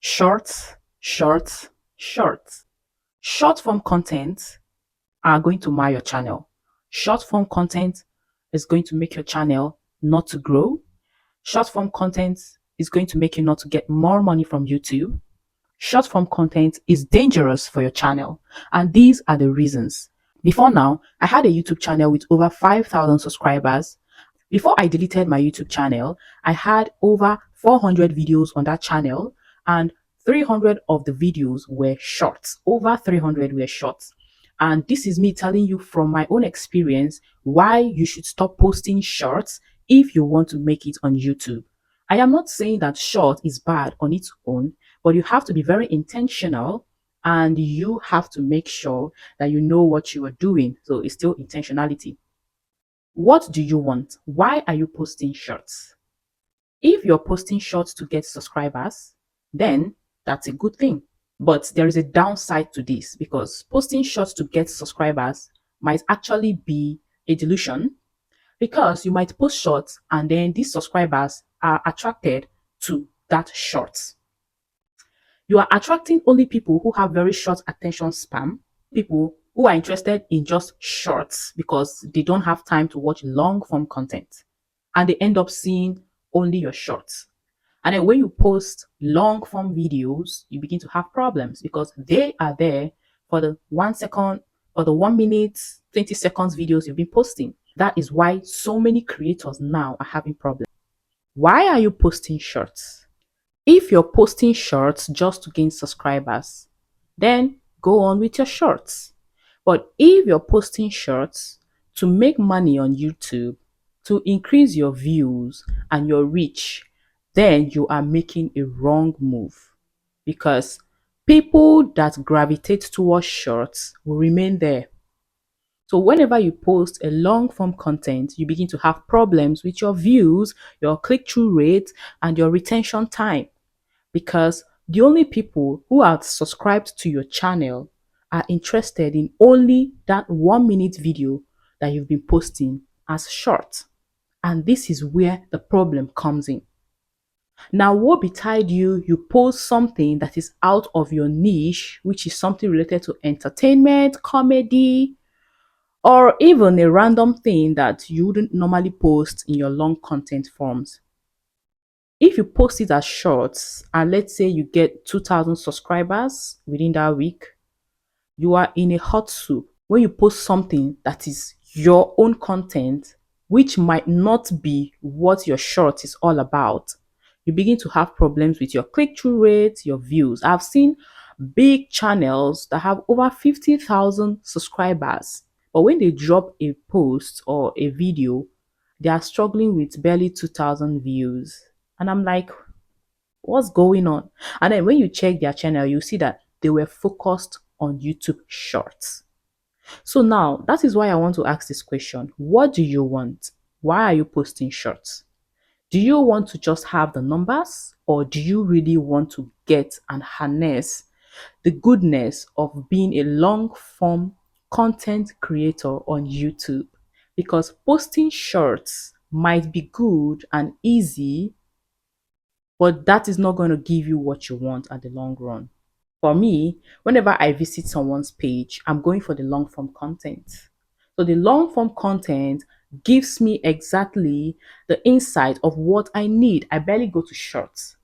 Shorts, shorts, shorts. Short form content are going to mar your channel. Short form content is going to make your channel not to grow. Short form content is going to make you not to get more money from YouTube. Short form content is dangerous for your channel. And these are the reasons. Before now, I had a YouTube channel with over 5,000 subscribers. Before I deleted my YouTube channel, I had over 400 videos on that channel, and 300 of the videos were shorts. Over 300 were shorts. And this is me telling you from my own experience why you should stop posting shorts if you want to make it on YouTube. I am not saying that short is bad on its own, but you have to be very intentional and you have to make sure that you know what you are doing. So it's still intentionality. What do you want? Why are you posting shorts? If you're posting shorts to get subscribers, then that's a good thing. But there is a downside to this because posting shorts to get subscribers might actually be a delusion because you might post shorts and then these subscribers are attracted to that short. You are attracting only people who have very short attention span, people who are interested in just shorts because they don't have time to watch long form content and they end up seeing only your shorts. And then when you post long form videos, you begin to have problems because they are there for the 1 second or the 1 minute, 20 seconds videos you've been posting. That is why so many creators now are having problems. Why are you posting shorts? If you're posting shorts just to gain subscribers, then go on with your shorts. But if you're posting shorts to make money on YouTube, to increase your views and your reach, then you are making a wrong move because people that gravitate towards shorts will remain there. So whenever you post a long form content, you begin to have problems with your views, your click-through rate, and your retention time because the only people who are subscribed to your channel are interested in only that 1 minute video that you've been posting as short. And this is where the problem comes in. Now, woe betide you, you post something that is out of your niche, which is something related to entertainment, comedy, or even a random thing that you wouldn't normally post in your long content forms. If you post it as shorts and let's say you get 2,000 subscribers within that week, you are in a hot soup. When you post something that is your own content, which might not be what your short is all about, you begin to have problems with your click-through rate, your views. I've seen big channels that have over 50,000 subscribers, but when they drop a post or a video, they are struggling with barely 2,000 views. And I'm like, what's going on? And then when you check their channel, you see that they were focused on YouTube shorts. So now that is why I want to ask this question. What do you want? Why are you posting shorts? Do you want to just have the numbers or do you really want to get and harness the goodness of being a long form content creator on YouTube? Because posting shorts might be good and easy, but that is not going to give you what you want at the long run. For me, whenever I visit someone's page, I'm going for the long form content. So the long form content gives me exactly the insight of what I need. I barely go to shorts.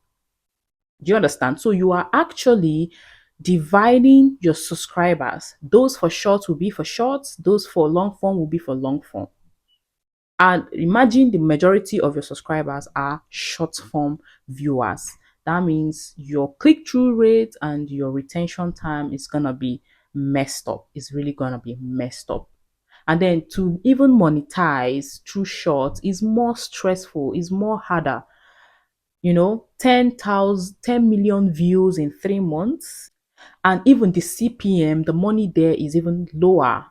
Do you understand? So you are actually dividing your subscribers. Those for shorts will be for shorts, those for long form will be for long form. And imagine the majority of your subscribers are short form viewers. That means your click through rate and your retention time is going to be messed up. It's really going to be messed up. And then to even monetize through shorts is more stressful, is more harder. 10 million views in 3 months. And even the CPM, the money there is even lower,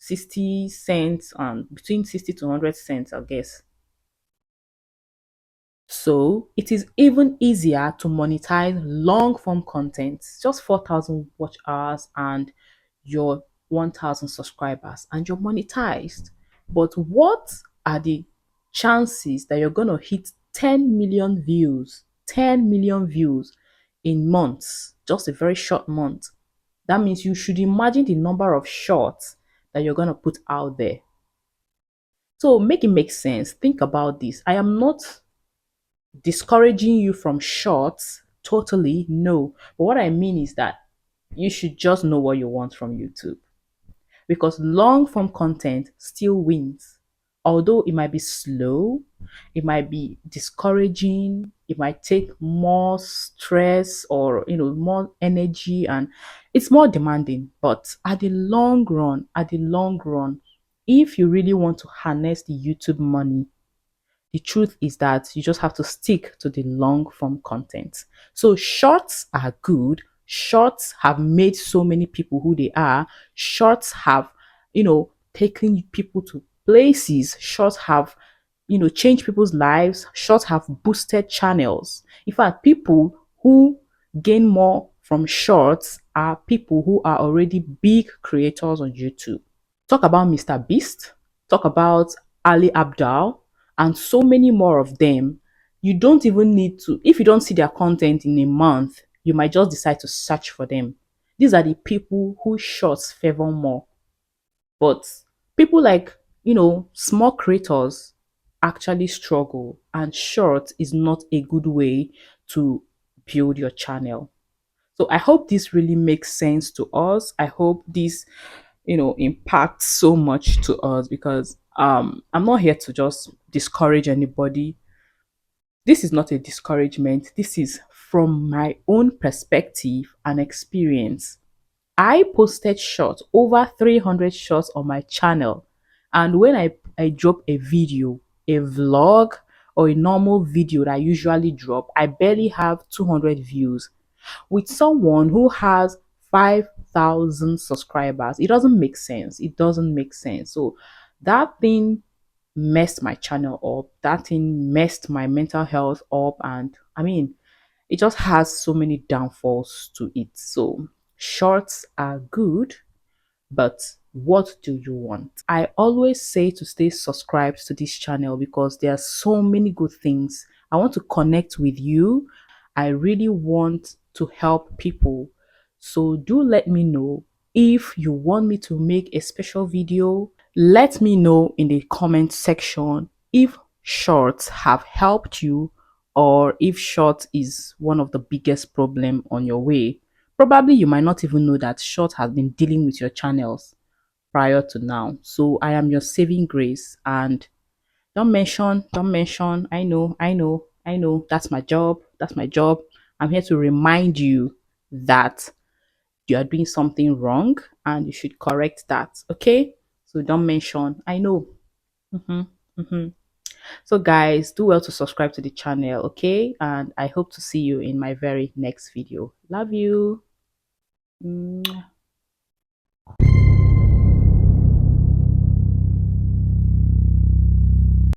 60 cents and between 60 to 100 cents, I guess. So it is even easier to monetize long form content, just 4,000 watch hours and your 1,000 subscribers, and you're monetized. But what are the chances that you're going to hit 10 million views? 10 million views in months, just a very short month. That means you should imagine the number of shorts that you're going to put out there. So make it make sense. Think about this. I am not discouraging you from shorts totally, no. But what I mean is that you should just know what you want from YouTube, because long form content still wins. Although it might be slow, it might be discouraging, it might take more stress or more energy, and it's more demanding. But at the long run, if you really want to harness the YouTube money, the truth is that you just have to stick to the long form content. So shorts are good. Shorts have made so many people who they are. Shorts have, taken people to places. Shorts have, changed people's lives. Shorts have boosted channels. In fact, people who gain more from shorts are people who are already big creators on YouTube. Talk about Mr. Beast, talk about Ali Abdal, and so many more of them. You don't even need to, if you don't see their content in a month, you might just decide to search for them. These are the people who shorts favor more. But people like, small creators actually struggle, and short is not a good way to build your channel. So I hope this really makes sense to us. I hope this impacts so much to us, because I'm not here to just discourage anybody. This is not a discouragement. This is from my own perspective and experience. I posted shorts, over 300 shorts on my channel. And when I drop a video, a vlog, or a normal video that I usually drop, I barely have 200 views. With someone who has 5,000 subscribers, it doesn't make sense. It doesn't make sense. So that thing messed my channel up. That thing messed my mental health up. And I mean, it just has so many downfalls to it. So shorts are good, but what do you want? I always say to stay subscribed to this channel, because there are so many good things. I want to connect with you. I really want to help people. So do let me know if you want me to make a special video. Let me know in the comment section if shorts have helped you, or if short is one of the biggest problem on your way. Probably you might not even know that short has been dealing with your channels prior to now. So I am your saving grace, and don't mention. I know. That's my job. That's my job. I'm here to remind you that you are doing something wrong and you should correct that. Okay? So don't mention. I know. Mhm, mhm. So guys, do well to subscribe to the channel, okay? And I hope to see you in my very next video. Love you. Mwah.